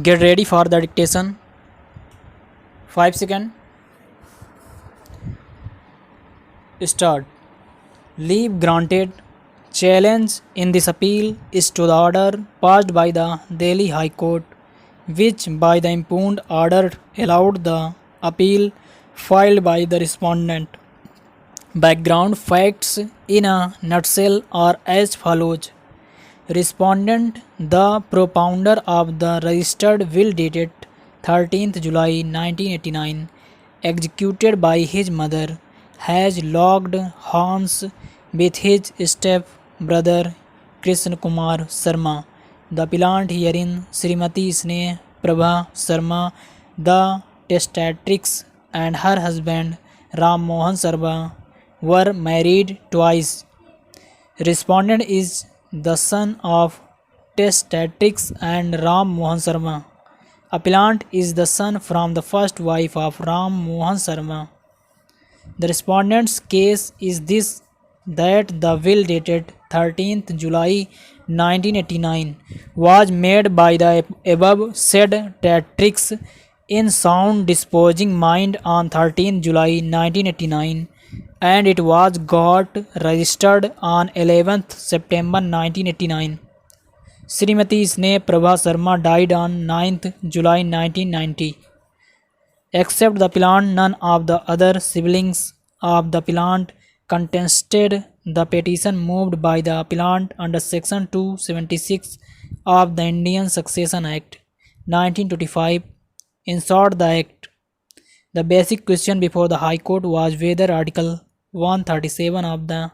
Get ready for the dictation. 5 seconds. Start. Leave granted. Challenge in this appeal is to the order passed by the Delhi High Court, which by the impugned order allowed the appeal filed by the respondent. Background facts in a nutshell are as follows. Respondent, the propounder of the registered will dated 13th July 1989, executed by his mother, has locked horns with his step-brother Krishna Kumar Sharma. The appellant herein, Srimati Sneh Prabha Sharma, the testatrix, and her husband Ram Mohan Sharma were married twice. Respondent is the son of testatrix and Ram Mohan Sharma. Appellant is the son from the first wife of Ram Mohan Sharma. The respondent's case is this, that the will dated 13th July 1989 was made by the above said testatrix in sound disposing mind on 13th July 1989, and it was got registered on 11th September 1989. Srimati Sneh Prabha Sharma died on 9th July 1990. Except the appellant, none of the other siblings of the appellant contested the petition moved by the appellant under Section 276 of the Indian Succession Act 1925. In short, the Act. The basic question before the High Court was whether Article 137 of the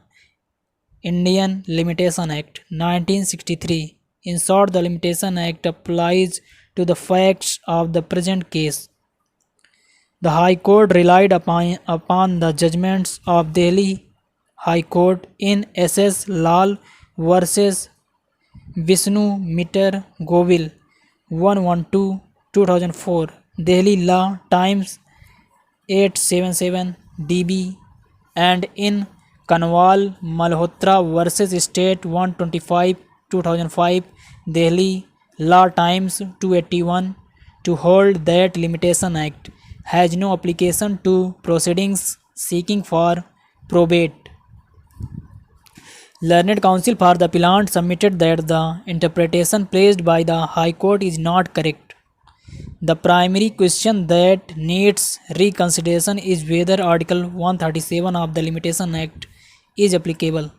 Indian Limitation Act 1963. In short, the Limitation Act applies to the facts of the present case. The High Court relied upon the judgments of Delhi High Court in S.S. Lal versus Vishnu Mitter Govil 112 2004. Delhi Law Times 877 DB, and in Kanwal Malhotra versus State 125 2005. Delhi Law Times 281, to hold that Limitation Act has no application to proceedings seeking for probate. Learned counsel for the appellant submitted that the interpretation placed by the High Court is not correct. The primary question that needs reconsideration is whether Article 137 of the Limitation Act is applicable.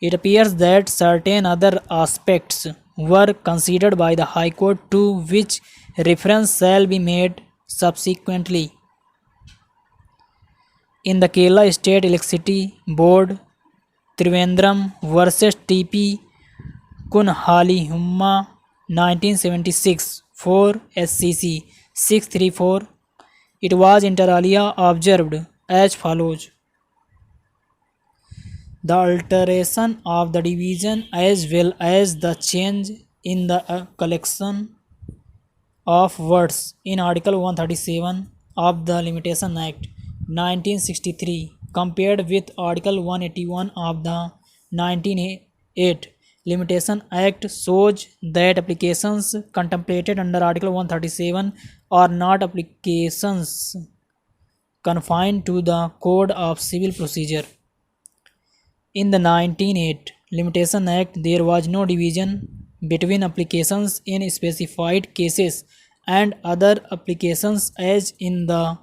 It appears that certain other aspects were considered by the High Court, to which reference shall be made subsequently. In the Kerala State Electricity Board, Trivandrum versus T.P. Kunhalihumma 1976 4 SCC 634, it was inter alia observed as follows. The alteration of the division as well as the change in the collection of words in Article 137 of the Limitation Act 1963 compared with Article 181 of the 1908 Limitation Act shows that applications contemplated under Article 137 are not applications confined to the Code of Civil Procedure. In the 1908 Limitation Act, there was no division between applications in specified cases and other applications as in the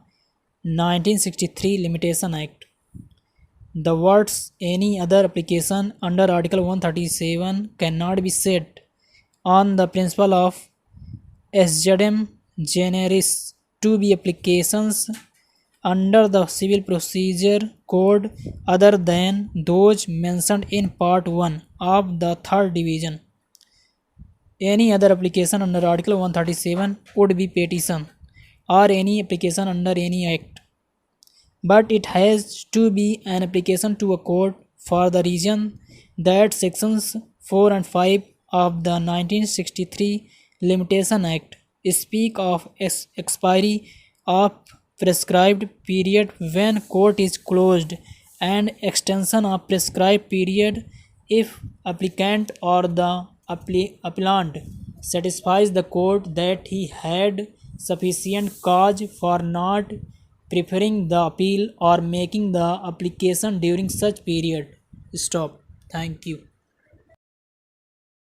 1963 Limitation Act. The words any other application under Article 137 cannot be set on the principle of SJM generis to be applications under the Civil Procedure Code other than those mentioned in Part 1 of the third division. Any other application under Article 137 would be petition or any application under any act, but it has to be an application to a court for the reason that Sections 4 and 5 of the 1963 Limitation Act speak of expiry of prescribed period when court is closed and extension of prescribed period if applicant or the appellant satisfies the court that he had sufficient cause for not preferring the appeal or making the application during such period. Stop. Thank you.